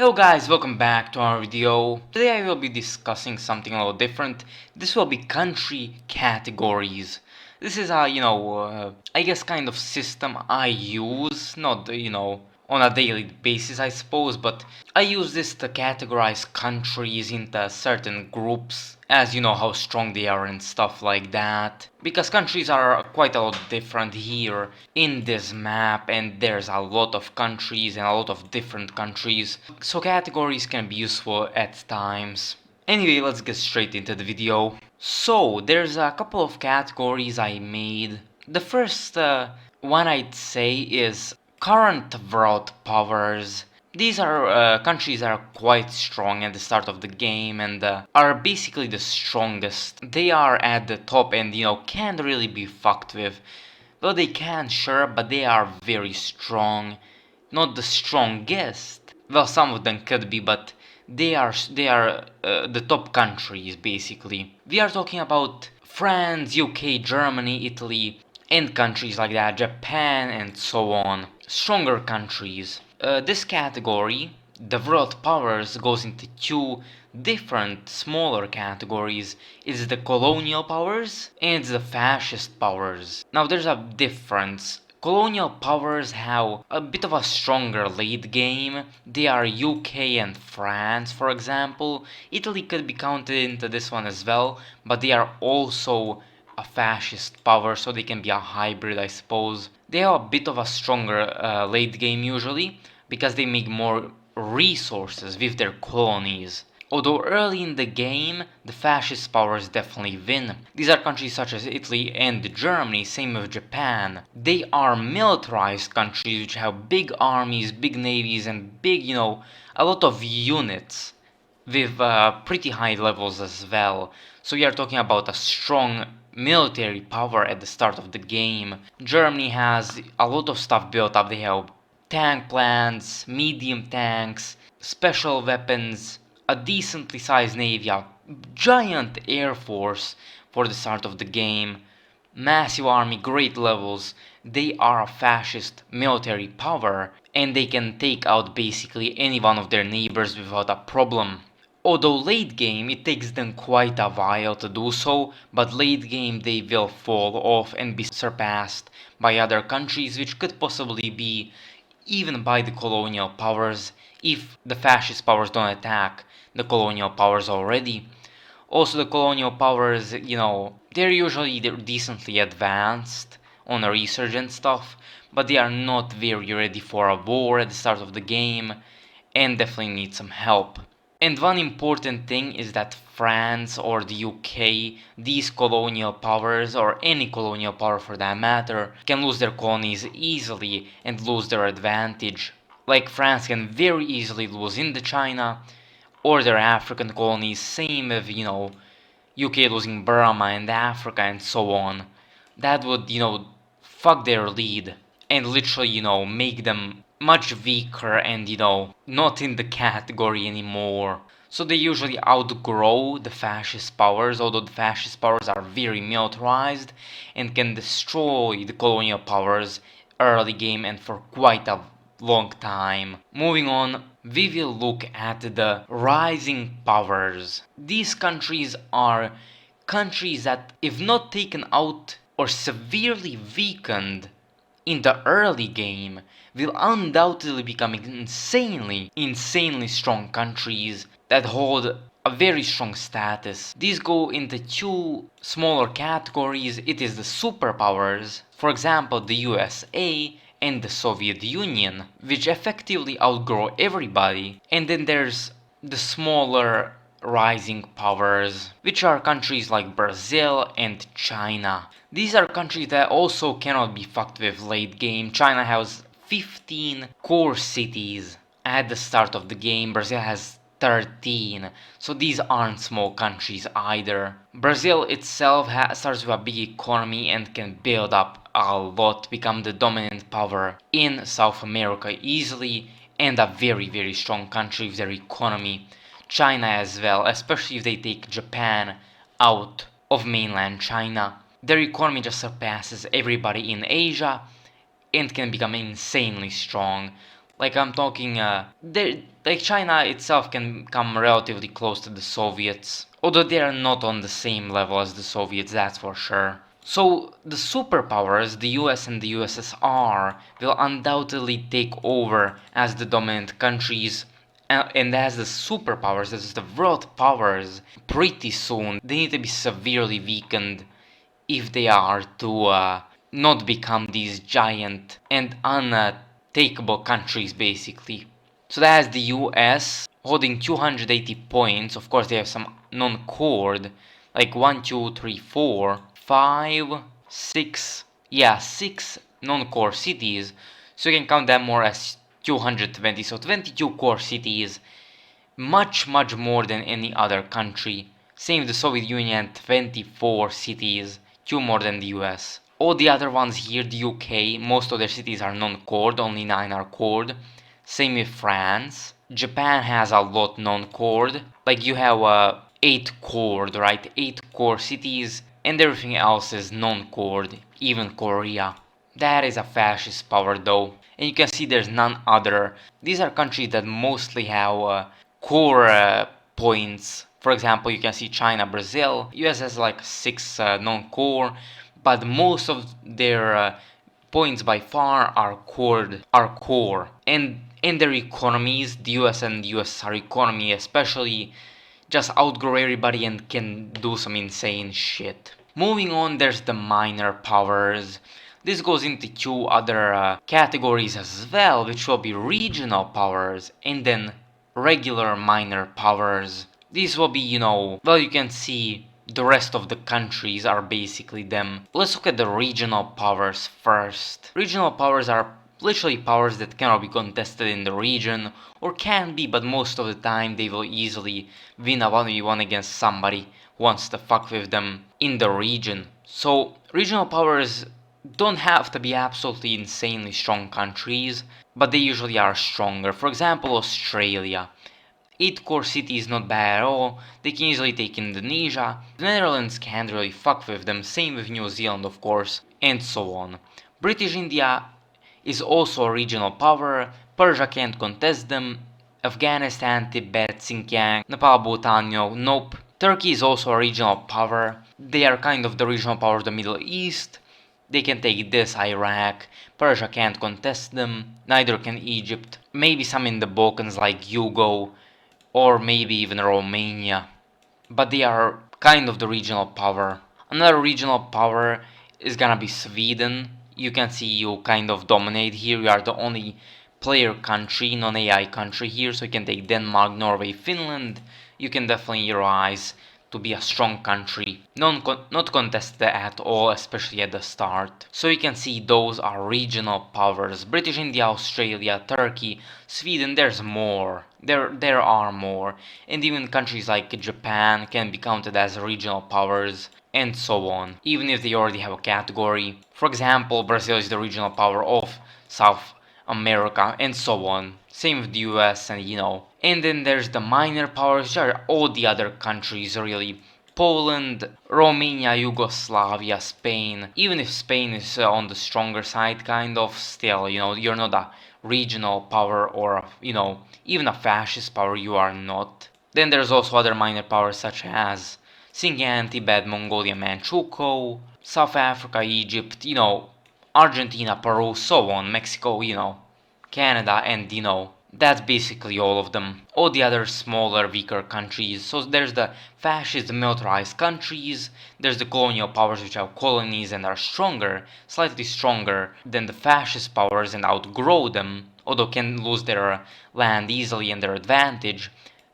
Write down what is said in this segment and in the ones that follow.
Hello guys, welcome back to our video. Today I will be discussing something a little different. This will be country categories. This is I guess kind of system I use, not, on a daily basis I suppose, but I use this to categorize countries into certain groups, as you know how strong they are and stuff like that. Because countries are quite a lot different here in this map, and there's a lot of countries and a lot of different countries, so categories can be useful at times. Anyway, let's get straight into the video. So, there's a couple of categories I made. The first one I'd say is current world powers. These are countries that are quite strong at the start of the game and are basically the strongest. They are at the top and can't really be fucked with. Well, they can, sure, but they are very strong. Not the strongest. Well, some of them could be, but they are the top countries basically. We are talking about France, UK, Germany, Italy, and countries like that, Japan, and so on. Stronger countries. This category, the world powers, goes into two different smaller categories. It's the colonial powers and the fascist powers. Now there's a difference. Colonial powers have a bit of a stronger late game. They are UK and France, for example. Italy could be counted into this one as well, but they are also a fascist power, so they can be a hybrid, I suppose. They have a bit of a stronger late game usually, because they make more resources with their colonies. Although early in the game, the fascist powers definitely win. These are countries such as Italy and Germany, same with Japan. They are militarized countries which have big armies, big navies, and big, a lot of units with pretty high levels as well. So we are talking about a strong military power at the start of the game. Germany has a lot of stuff built up. They have tank plants, medium tanks, special weapons, a decently sized navy, a giant air force for the start of the game, massive army, great levels. They are a fascist military power and they can take out basically any one of their neighbors without a problem. Although late game it takes them quite a while to do so, but late game they will fall off and be surpassed by other countries, which could possibly be even by the colonial powers if the fascist powers don't attack the colonial powers already. Also, the colonial powers, they're usually decently advanced on the research and stuff, but they are not very ready for a war at the start of the game and definitely need some help. And one important thing is that France or the UK, these colonial powers, or any colonial power for that matter, can lose their colonies easily and lose their advantage. Like France can very easily lose Indochina, or their African colonies, same with, UK losing Burma and Africa and so on. That would, fuck their lead and literally, make them much weaker and, not in the category anymore. So they usually outgrow the fascist powers, although the fascist powers are very militarized and can destroy the colonial powers early game and for quite a long time. Moving on, we will look at the rising powers. These countries are countries that, if not taken out or severely weakened in the early game, will undoubtedly become insanely strong countries that hold a very strong status. These go into two smaller categories. It is the superpowers, for example the USA and the Soviet Union, which effectively outgrow everybody. And then there's the smaller rising powers, which are countries like Brazil and China. These are countries that also cannot be fucked with late game. China has 15 core cities at the start of the game. Brazil has 13, so these aren't small countries either. Brazil itself starts with a big economy and can build up a lot, become the dominant power in South America easily, and a very strong country with their economy. China as well, especially if they take Japan out of mainland China. Their economy just surpasses everybody in Asia and can become insanely strong. Like I'm talking, like China itself can come relatively close to the Soviets, although they are not on the same level as the Soviets, that's for sure. So the superpowers, the US and the USSR, will undoubtedly take over as the dominant countries and as the superpowers, as the world powers, pretty soon. They need to be severely weakened if they are to not become these giant and untakeable countries, basically. So that has the US holding 280 points. Of course, they have some non-cord, like 1, 2, 3, 4, 5, 6, yeah, 6 non-core cities. So you can count them more as 220. So 22 core cities, much more than any other country. Same with the Soviet Union, 24 cities, 2 more than the US. All the other ones here, the UK, most of their cities are non-cored, only 9 are cored. Same with France. Japan has a lot non-cored. Like you have 8 cored, right? 8 core cities, and everything else is non-cored, even Korea. That is a fascist power though. And you can see there's none other. These are countries that mostly have core points. For example, you can see China, Brazil. US has like 6 non-core, but most of their points by far are core. And in their economies, the US and the USSR economy especially just outgrow everybody and can do some insane shit. Moving on, there's the minor powers. This goes into 2 other categories as well, which will be regional powers and then regular minor powers. These will be, well, you can see the rest of the countries are basically them. Let's look at the regional powers first. Regional powers are literally powers that cannot be contested in the region, or can be, but most of the time they will easily win a 1v1 against somebody who wants to fuck with them in the region. So regional powers don't have to be absolutely insanely strong countries, but they usually are stronger. For example, Australia. 8 core cities not bad at all, they can easily take Indonesia, the Netherlands can't really fuck with them, same with New Zealand of course, and so on. British India is also a regional power, Persia can't contest them, Afghanistan, Tibet, Xinjiang, Nepal, Bhutan, nope. Turkey is also a regional power, they are kind of the regional power of the Middle East, they can take this, Iraq, Persia can't contest them, neither can Egypt, maybe some in the Balkans like Yugo, or maybe even Romania, but they are kind of the regional power. Another regional power is gonna be Sweden. You can see you kind of dominate here, you are the only player country, non-AI country here, so you can take Denmark, Norway, Finland. You can definitely rise to be a strong country, not contested at all, especially at the start. So you can see those are regional powers. British India, Australia, Turkey, Sweden, there's more. There are more. And even countries like Japan can be counted as regional powers, and so on, even if they already have a category. For example, Brazil is the regional power of South America, and so on. Same with the US, and then there's the minor powers, which are all the other countries really. Poland, Romania, Yugoslavia, Spain. Even if Spain is on the stronger side, kind of, still, you're not a regional power or, even a fascist power, you are not. Then there's also other minor powers such as Xinjiang, Tibet, Mongolia, Manchukuo, South Africa, Egypt, Argentina, Peru, so on, Mexico, Canada, and that's basically all of them. All the other smaller, weaker countries. So there's the fascist, militarized countries, there's the colonial powers which have colonies and are stronger, slightly stronger than the fascist powers and outgrow them, although can lose their land easily and their advantage.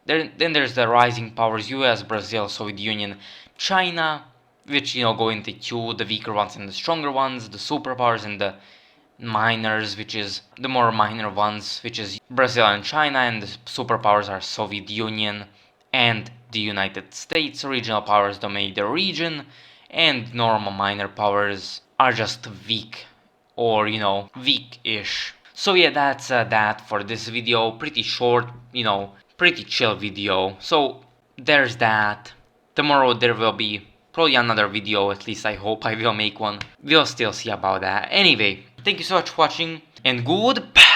Then there's the rising powers, US, Brazil, Soviet Union, China, which go into 2, the weaker ones and the stronger ones, the superpowers and the minors, which is the more minor ones, which is Brazil and China, and the superpowers are Soviet Union and the United States. Regional powers dominate the region, and normal minor powers are just weak, or weak-ish. So yeah, that's that for this video. Pretty short, pretty chill video. So there's that. Tomorrow there will be probably another video, at least I hope I will make one. We'll still see about that. Anyway, thank you so much for watching, and goodbye!